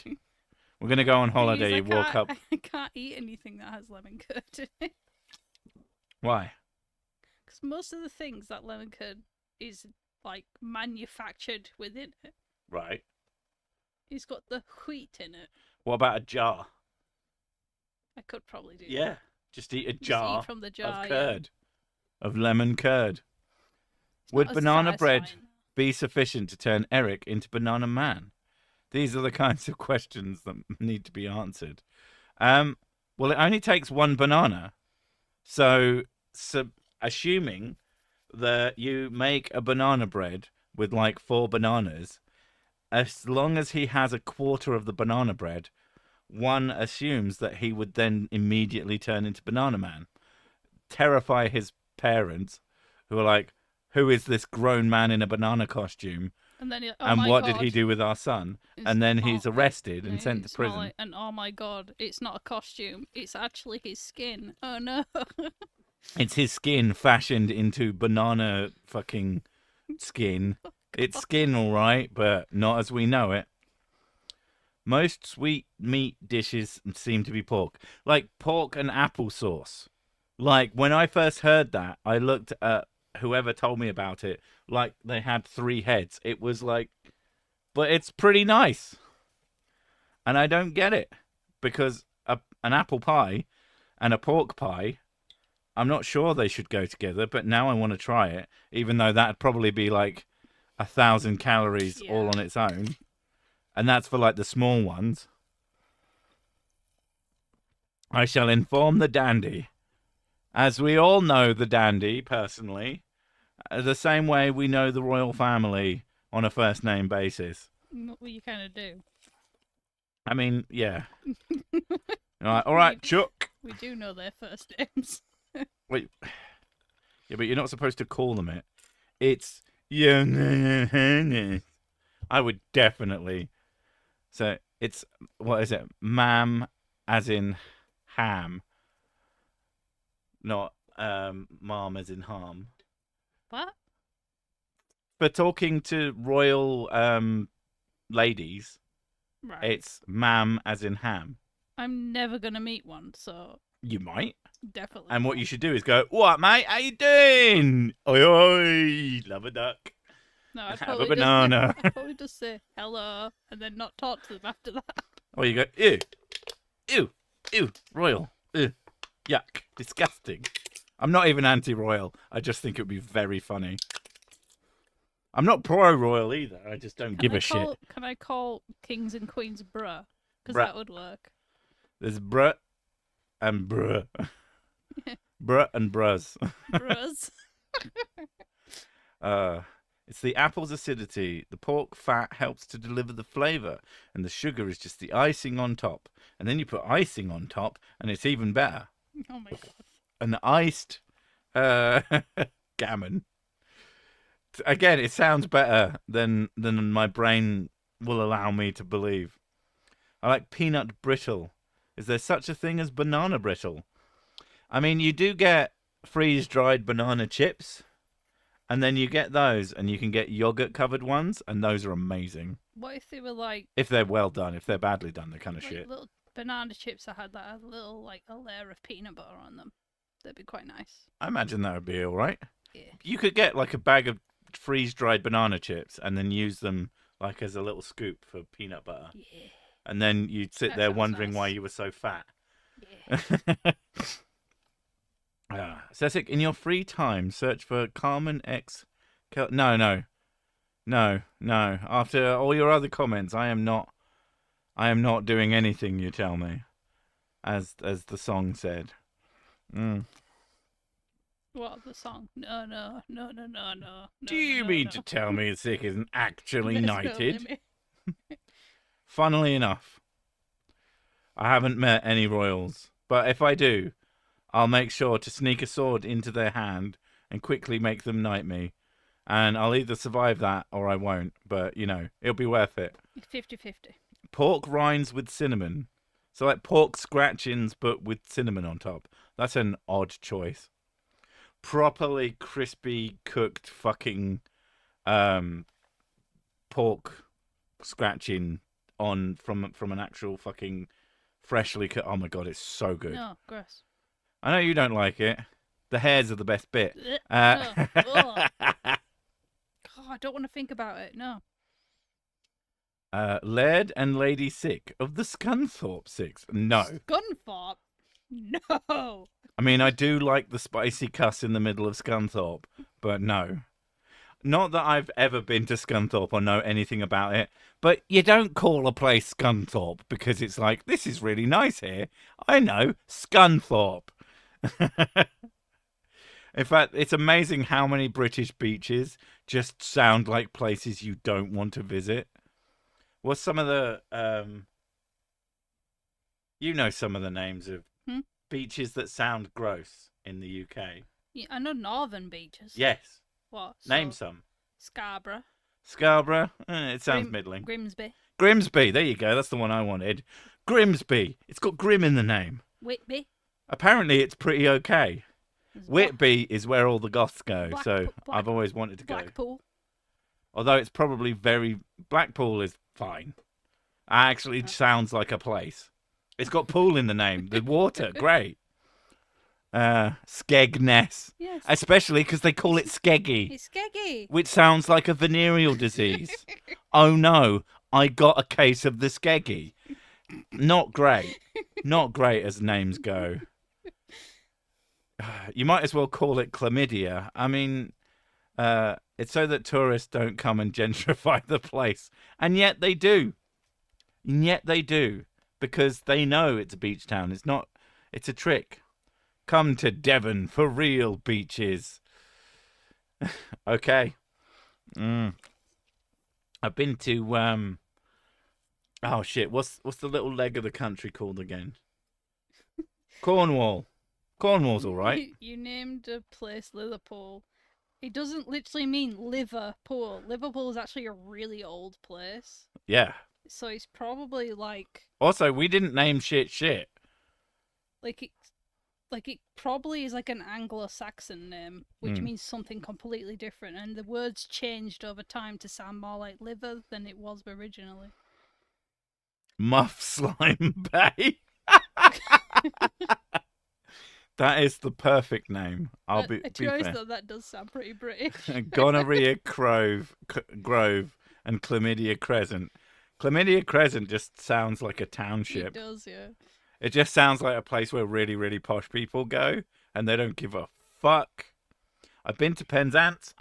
We're going to go on holiday. I Walk up. I can't eat anything that has lemon curd in it. Why? Because most of the things that lemon curd is like manufactured within it. Right. It's got the wheat in it. What about a jar? I could probably do Yeah. that. Just eat a Just jar, eat from the jar of curd. Of lemon curd. It's Would not as banana bread satisfying. be sufficient to turn Eric into Banana Man? These are the kinds of questions that need to be answered. Well, it only takes one banana. So assuming that you make a banana bread with like 4 bananas, as long as he has a quarter of the banana bread, one assumes that he would then immediately turn into Banana Man. Terrify his parents, who are like, who is this grown man in a banana costume? And then, And what did he do with our son? And then he's arrested and sent to prison. And oh my God, it's not a costume. It's actually his skin. Oh no. It's his skin fashioned into banana fucking skin. It's skin, all right, but not as we know it. Most sweet meat dishes seem to be pork. Like pork and applesauce. Like, when I first heard that, I looked at whoever told me about it, like they had 3 heads. It was like, but it's pretty nice. And I don't get it. Because an apple pie and a pork pie, I'm not sure they should go together, but now I want to try it, even though that'd probably be like 1,000 calories all on its own. And that's for like the small ones. I shall inform the dandy. As we all know the dandy, personally, the same way we know the royal family on a first name basis. Well, you kind of do. I mean, yeah. All right, Chuck. We do know their first names. Wait. Yeah, but you're not supposed to call them it. It's Yeah. I would definitely. So it's, what is it? Mam as in ham, not mom as in harm. What? For talking to royal ladies, Right. it's mam as in ham. I'm never gonna meet one, so You might. definitely. And what not. you should do is go, "What, mate? How you doing? Oi, oi, love a duck. No, I'd Have a probably just banana." I'd probably just say hello and then not talk to them after that. Or you go, "Ew, ew, ew, royal, ew, yuck, disgusting." I'm not even anti-royal. I just think it would be very funny. I'm not pro-royal either. I just don't give a shit. Can I call kings and queens bruh? Because Bruh. that would work. There's bruh and bruh. Bruh and bruz. Bruhs. It's the apple's acidity. The pork fat helps to deliver the flavor, and the sugar is just the icing on top. And then you put icing on top, and it's even better. Oh my god. An iced gammon. Again, it sounds better than my brain will allow me to believe. I like peanut brittle. Is there such a thing as banana brittle? I mean, you do get freeze-dried banana chips, and then you get those, and you can get yogurt-covered ones, and those are amazing. What if they were like If they're well done. If they're badly done, they're kind of shit. little banana chips that had like a little like a layer of peanut butter on them? That'd be quite nice. I imagine that would be all right. Yeah. You could get like a bag of freeze-dried banana chips, and then use them like as a little scoop for peanut butter. Yeah. And then you'd sit That there sounds wondering nice. why you were so fat. Yeah. Cecic, in your free time, search for Carmen X. No. After all your other comments, I am not doing anything you tell me, as the song said. What the song? No. Do you mean to tell me Sick isn't actually There's no knighted? limit. Funnily enough, I haven't met any royals, but if I do, I'll make sure to sneak a sword into their hand and quickly make them knight me. And I'll either survive that or I won't, but, you know, it'll be worth it. 50-50. Pork rinds with cinnamon. So like pork scratchings, but with cinnamon on top. That's an odd choice. Properly crispy cooked fucking pork scratching on from an actual fucking freshly cut. Oh my god, it's so good. No, gross. I know you don't like it. The hairs are the best bit. No. Ugh. God, I don't want to think about it. No. Laird and Lady Sick of the Scunthorpe Six. No. Scunthorpe? No. I mean, I do like the spicy cuss in the middle of Scunthorpe, but no. Not that I've ever been to Scunthorpe or know anything about it, but you don't call a place Scunthorpe because it's like, this is really nice here. I know, Scunthorpe. In fact, it's amazing how many British beaches just sound like places you don't want to visit. What's some of the you know some of the names of beaches that sound gross in the UK? Yeah, I know northern beaches. Yes. What? Name some. Scarborough. Scarborough. It sounds middling. Grimsby. Grimsby. There you go. That's the one I wanted. Grimsby. It's got Grim in the name. Whitby. Apparently, it's pretty okay. There's Whitby is where all the goths go, Black- so Black- I've always wanted to go. Blackpool. Although it's probably Blackpool is fine. Actually, sounds like a place. It's got pool in the name. The water, great. Skegness. Yes. Especially because they call it Skeggy, It's skeggy. which sounds like a venereal disease. Oh no, I got a case of the Skeggy. Not great. Not great as names go. You might as well call it chlamydia. I mean, it's so that tourists don't come and gentrify the place. And yet they do. And yet they do. Because they know it's a beach town. It's a trick. Come to Devon for real beaches. Okay. I've been to oh shit, what's the little leg of the country called again? Cornwall. Cornwall's all right. You named a place Liverpool, It doesn't literally mean Liverpool. Liverpool is actually a really old place. Yeah. So it's probably like Also, we didn't name shit. like it like it probably is like an Anglo-Saxon name, which Mm. means something completely different, and the words changed over time to sound more like liver than it was originally. Muff Slime Bay. That is the perfect name. I'll be fair. Though, that does sound pretty British. Gonorrhea Grove and Chlamydia Crescent. Chlamydia Crescent just sounds like a township. It does, yeah. It just sounds like a place where really, really posh people go, and they don't give a fuck. I've been to Penzance.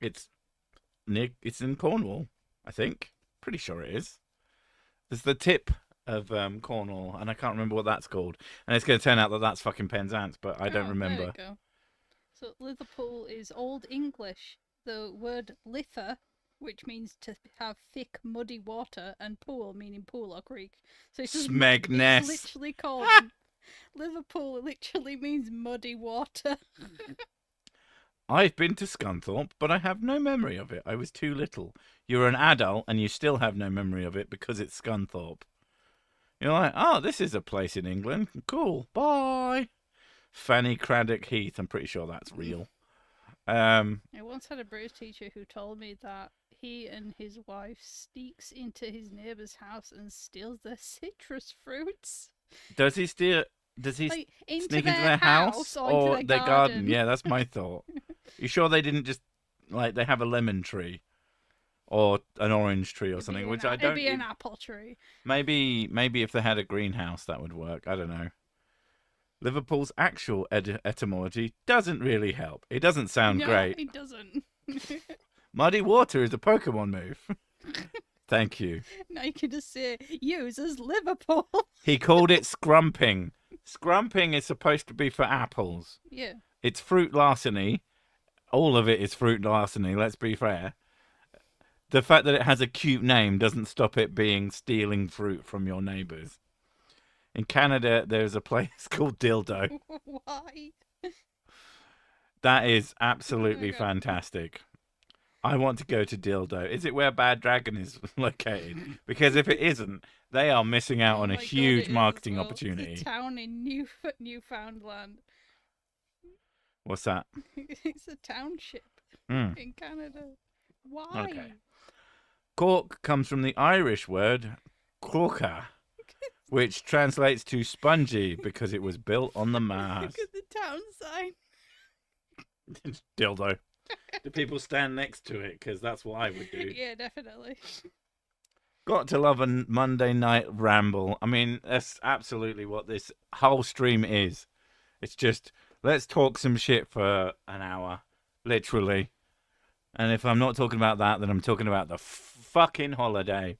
It's in Cornwall, I think. Pretty sure it is. There's the tip of Cornwall, and I can't remember what that's called. And it's going to turn out that that's fucking Penzance, but I don't remember. There you go. So Liverpool is Old English. The word lither, which means to have thick, muddy water, and pool, meaning pool or creek. So it's Smegness. It's literally called Liverpool. Literally means muddy water. I've been to Scunthorpe, but I have no memory of it. I was too little. You're an adult, and you still have no memory of it because it's Scunthorpe. You're like, oh, this is a place in England. Cool. Bye. Fanny Craddock Heath. I'm pretty sure that's real. I once had a British teacher who told me that he and his wife sneaks into his neighbour's house and steals their citrus fruits. Does he steal? Does he like, sneak into their house or into their garden? Yeah, that's my thought. You sure they didn't just like they have a lemon tree or an orange tree or something? Which I don't. It'd be an apple tree. Maybe if they had a greenhouse that would work. I don't know. Liverpool's actual etymology doesn't really help. It doesn't sound great. It doesn't. Muddy water is a Pokemon move. Thank you. Now you can just say uses Liverpool. He called it scrumping. Scrumping is supposed to be for apples. Yeah. It's fruit larceny. All of it is fruit larceny, let's be fair. The fact that it has a cute name doesn't stop it being stealing fruit from your neighbours. In Canada, there's a place called Dildo. Why? That is absolutely fantastic. I want to go to Dildo. Is it where Bad Dragon is located? Because if it isn't, they are missing out on a huge marketing opportunity. It's a town in Newfoundland. What's that? It's a township in Canada. Why? Okay. Cork comes from the Irish word corca, which translates to spongy because it was built on the mast. Look at the town sign. Dildo. Do people stand next to it? Because that's what I would do. Yeah, definitely. Got to love a Monday night ramble. I mean, that's absolutely what this whole stream is. It's just, let's talk some shit for an hour. Literally. And if I'm not talking about that, then I'm talking about the fucking holiday.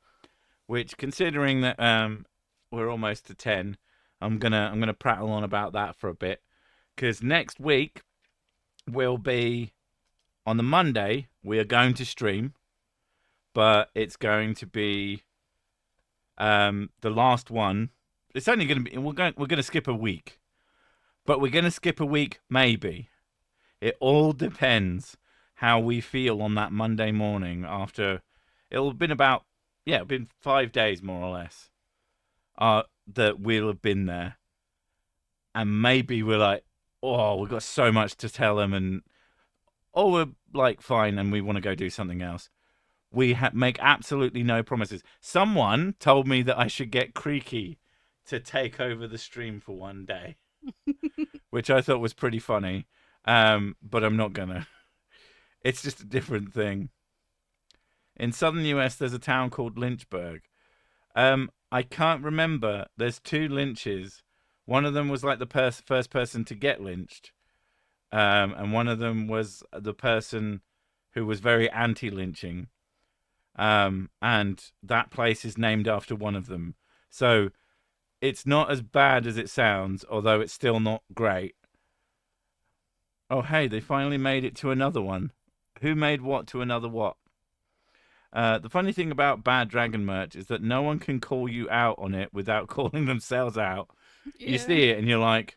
Which, considering that we're almost to 10, I'm gonna prattle on about that for a bit. Because next week will be... On the Monday, we are going to stream, but it's going to be the last one. It's only going to be we're going to skip a week, but we're going to skip a week maybe. It all depends how we feel on that Monday morning. After it'll have been about it'll been 5 days more or less that we'll have been there, and maybe we're like, oh, we've got so much to tell them and. Or we're like fine and we want to go do something else. We make absolutely no promises. Someone told me that I should get Creaky to take over the stream for one day, which I thought was pretty funny. But I'm not gonna. It's just a different thing. In southern US, there's a town called Lynchburg. I can't remember. There's 2 lynches. One of them was like the first person to get lynched. And one of them was the person who was very anti-lynching. And that place is named after one of them. So it's not as bad as it sounds, although it's still not great. Oh, hey, they finally made it to another one. Who made what to another what? The funny thing about Bad Dragon merch is that no one can call you out on it without calling themselves out. Yeah. You see it and you're like...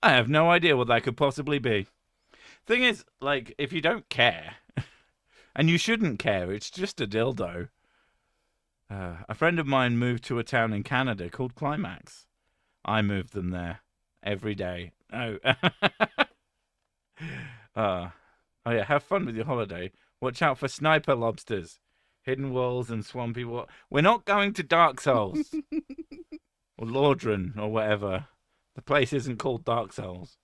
I have no idea what that could possibly be. Thing is, like, if you don't care, and you shouldn't care, it's just a dildo. A friend of mine moved to a town in Canada called Climax. I moved them there every day. Oh. Oh yeah, have fun with your holiday. Watch out for sniper lobsters, hidden walls, and swampy water. We're not going to Dark Souls or Lordran or whatever. The place isn't called Dark Souls.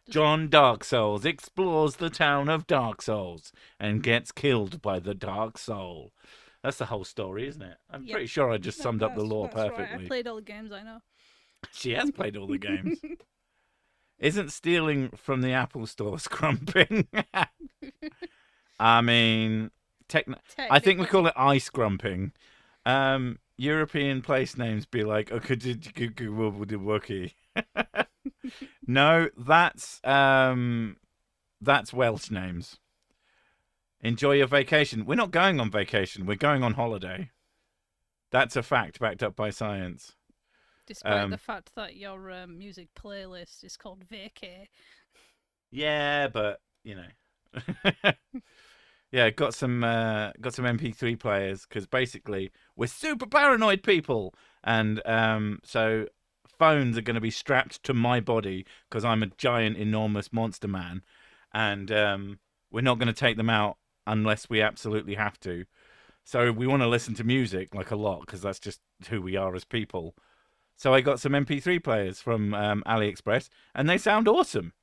John Dark Souls explores the town of Dark Souls and gets killed by the Dark Soul. That's the whole story, isn't it? I'm pretty sure I just summed up the lore perfectly. Right. I played all the games, I know. She has played all the games. Isn't stealing from the Apple Store scrumping? I mean, I think we call it ice scrumping. European place names be like, Wookie. No, that's Welsh names. Enjoy your vacation. We're not going on vacation. We're going on holiday. That's a fact backed up by science. Despite the fact that your music playlist is called Vacay. Yeah, but you know. Yeah, got some MP3 players because basically we're super paranoid people, and so phones are going to be strapped to my body because I'm a giant, enormous monster man, and we're not going to take them out unless we absolutely have to. So we want to listen to music like a lot because that's just who we are as people. So I got some MP3 players from AliExpress, and they sound awesome.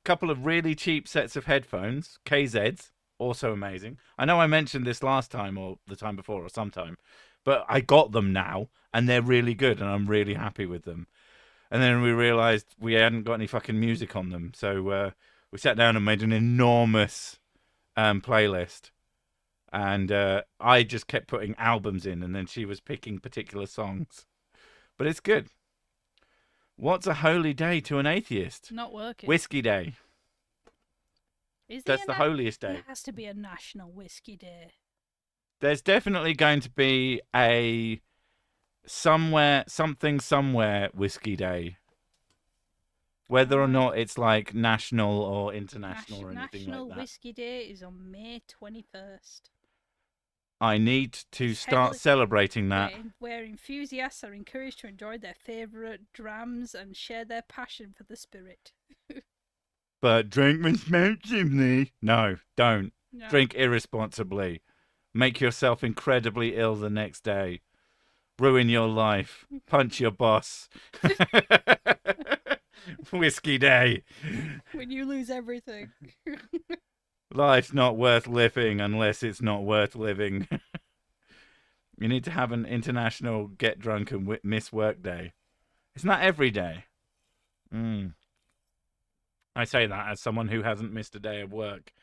Couple of really cheap sets of headphones, KZs, also amazing. I know I mentioned this last time or the time before or sometime, but I got them now, and they're really good, and I'm really happy with them. And then we realised we hadn't got any fucking music on them, so we sat down and made an enormous playlist. And I just kept putting albums in, and then she was picking particular songs. But it's good. What's a holy day to an atheist? Not working. Whiskey Day. That's the holiest day. There has to be a National Whiskey Day. There's definitely going to be a somewhere Whiskey Day. Whether or not it's like national or international or anything like that. National Whiskey Day is on May 21st. I need to start celebrating that. Where enthusiasts are encouraged to enjoy their favourite drams and share their passion for the spirit. But drink responsibly. No, don't. No. Drink irresponsibly. Make yourself incredibly ill the next day. Ruin your life. Punch your boss. Whiskey Day. When you lose everything. Life's not worth living unless it's not worth living. You need to have an international get drunk and miss work day. It's not every day. I say that as someone who hasn't missed a day of work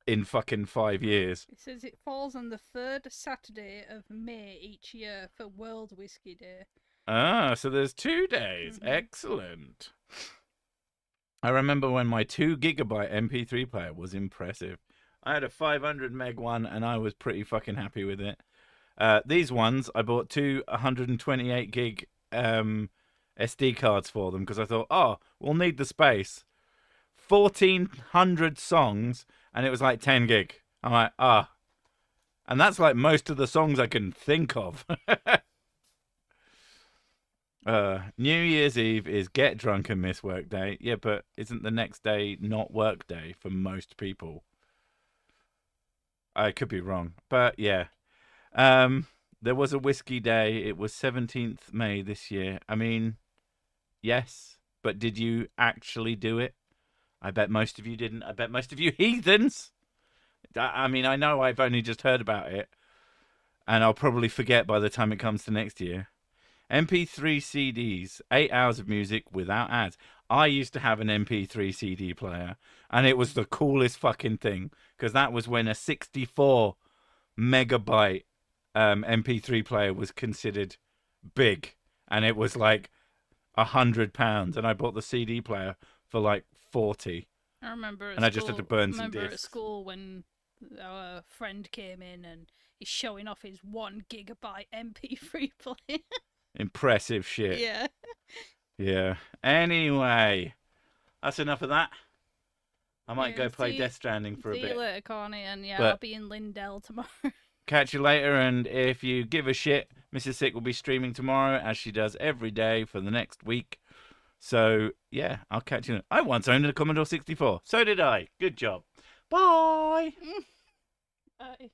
in fucking 5 years. It says it falls on the 3rd Saturday of May each year for World Whiskey Day. Ah, so there's 2 days. Mm-hmm. Excellent. I remember when my 2 gigabyte MP3 player was impressive. I had a 500 meg one, and I was pretty fucking happy with it. These ones, I bought 2 128 gig SD cards for them because I thought, oh, we'll need the space. 1,400 songs, and it was like 10 gig. I'm like, ah. And that's like most of the songs I can think of. New Year's Eve is get drunk and miss work day. Yeah, but isn't the next day not work day for most people? I could be wrong, but yeah. There was a whiskey day. It was 17th May this year. I mean, yes, but did you actually do it? I bet most of you didn't. I bet most of you heathens. I mean, I know I've only just heard about it, and I'll probably forget by the time it comes to next year. MP3 CDs, 8 hours of music without ads. I used to have an MP3 CD player, and it was the coolest fucking thing, because that was when a 64 megabyte MP3 player was considered big, and it was like £100, and I bought the CD player for like 40. I remember I just had to burn some discs. At school when our friend came in and he's showing off his 1 gigabyte MP3 player. Impressive shit. Yeah. Yeah. Anyway, that's enough of that. I might Yeah, go play see- Death Stranding for a See you bit. later, Corny, and yeah, But- I'll be in Lindell tomorrow. Catch you later, and if you give a shit, Mrs. Sick will be streaming tomorrow, as she does every day for the next week. So, yeah, I'll catch you. I once owned a Commodore 64. So did I. Good job. Bye! Bye.